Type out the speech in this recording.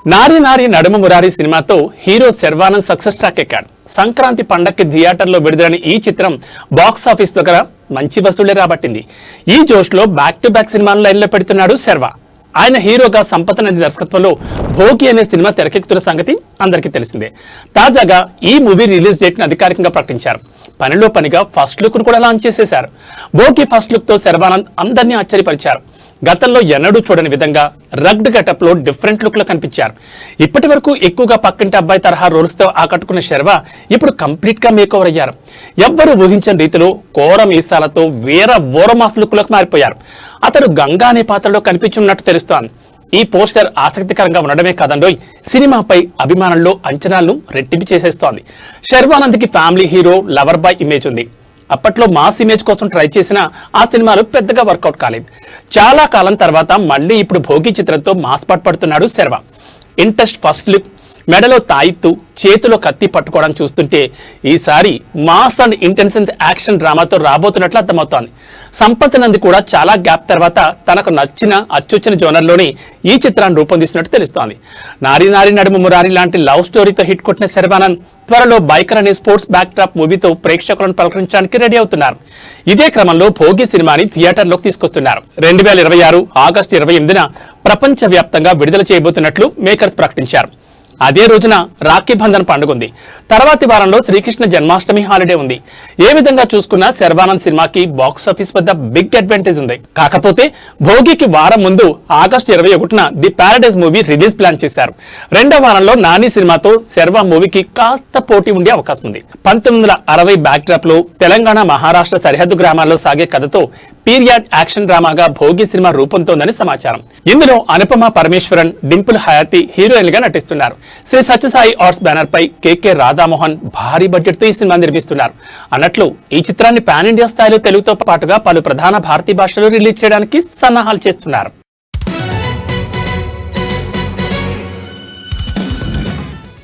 నారి నారి నడుమ మురారి సినిమాతో hero Sharwanand success track ఎక్కాడు. సంక్రాంతి పండక్కి థియేటర్లో విడుదలైన ఈ చిత్రం బాక్స్ ఆఫీస్ దగ్గర మంచి వసూళ్లే రాబట్టింది. ఈ జోష్లో బ్యాక్ టు బ్యాక్ సినిమాను లైన్లో పెడుతున్నాడు శర్వా. ఆయన హీరోగా సంపత్ నది దర్శకత్వంలో భోగి అనే సినిమా తెరకెక్కుతున్న సంగతి అందరికీ తెలిసిందే. తాజాగా ఈ మూవీ రిలీజ్ డేట్ ని అధికారికంగా ప్రకటించారు. పనిలో పనిగా ఫస్ట్ లుక్ ను కూడా లాంచ్ చేసేశారు. భోగి ఫస్ట్ లుక్ తో శర్వానంద్ అందరినీ ఆశ్చర్యపరిచారు. గతంలో ఎన్నడూ చూడని విధంగా రగ్డ్ గెటప్ లో డిఫరెంట్ లుక్ లో కనిపించారు. ఇప్పటి వరకు ఎక్కువగా పక్కింటి అబ్బాయి తరహా రోల్స్ తో ఆకట్టుకున్న శర్వా ఇప్పుడు కంప్లీట్ గా మేకోవర్ అయ్యారు. ఎవ్వరూ ఊహించని రీతిలో కోర మీసాలతో ఓరమాస్ లుక్ లోకి మారిపోయారు. అతడు గంగా అనే పాత్రలో కనిపించున్నట్టు తెలుస్తోంది. ఈ పోస్టర్ ఆసక్తికరంగా ఉండడమే కాదండోయ్, సినిమాపై అభిమానుల్లో అంచనాలను రెట్టింపు చేసేస్తోంది. శర్వానంద్కి family hero, lover boy image ఉంది. అప్పట్లో మాస్ ఇమేజ్ కోసం ట్రై చేసినా ఆ సినిమాలు పెద్దగా వర్కౌట్ కాలేదు. చాలా కాలం తర్వాత మళ్ళీ ఇప్పుడు భోగి చిత్రంతో మాస్ పడుతున్నాడు శర్వా. ఇంట్రెస్ట్ ఫస్ట్ లుక్, మెడలో తాయిత్తు, చేతిలో కత్తి పట్టుకోవడం చూస్తుంటే ఈసారి మాస్ అండ్ ఇంటెన్షన్ యాక్షన్ డ్రామాతో రాబోతున్నట్లు అర్థమవుతోంది. సంపత్ నంది కూడా చాలా గ్యాప్ తర్వాత తనకు నచ్చిన అచ్చొచ్చిన జోనర్లోని ఈ చిత్రాన్ని రూపొందిస్తున్నట్టు తెలుస్తోంది. నారి నారి నడుమ మురారి లాంటి లవ్ స్టోరీతో హిట్ కొట్టిన శర్వానంద్ త్వరలో బైకర్ అనే స్పోర్ట్స్ బ్యాక్ డ్రాప్ మూవీతో ప్రేక్షకులను పలకరించడానికి రెడీ అవుతున్నారు. ఇదే క్రమంలో భోగి సినిమాని థియేటర్లోకి తీసుకొస్తున్నారు. 2026 ఆగస్టు 28న ప్రపంచవ్యాప్తంగా విడుదల చేయబోతున్నట్లు మేకర్స్ ప్రకటించారు. అదే రోజున రాఖీ బంధన్ పండుగ ఉంది. తర్వాతి వారంలో శ్రీకృష్ణ జన్మాష్టమి హాలిడే ఉంది. ఏ విధంగా చూసుకున్నా శర్వానంద్ సినిమాకి బాక్స్ ఆఫీస్ వద్ద బిగ్ అడ్వాంటేజ్ ఉంది. కాకపోతే భోగికి వారం ముందు ఆగస్టు 21న the Paradise movie release plan చేశారు. రెండో వారంలో నాని సినిమాతో శర్వా మూవీకి కాస్త పోటీ ఉండే అవకాశం ఉంది. 1960 బ్యాక్ డ్రాప్ లో తెలంగాణ మహారాష్ట్ర సరిహద్దు గ్రామాల్లో సాగే కథతో పీరియడ్ యాక్షన్ డ్రామాగా భోగి సినిమా రూపొందుతోందని సమాచారం. ఇందులో అనుపమ పరమేశ్వరన్, డింపుల్ హయాతి హీరోయిన్ గా నటిస్తున్నారు. శ్రీ సత్యసాయి ఆర్ట్స్ బ్యానర్ పై కేకే రాధామోహన్ భారీ బడ్జెట్ తో ఈ సినిమా నిర్మిస్తున్నారు. అన్నట్లు ఈ చిత్రాన్ని పాన్ ఇండియా స్థాయిలో తెలుగుతో పాటుగా పలు ప్రధాన భారతీయ భాషలు రిలీజ్ చేయడానికి సన్నాహాలు చేస్తున్నారు.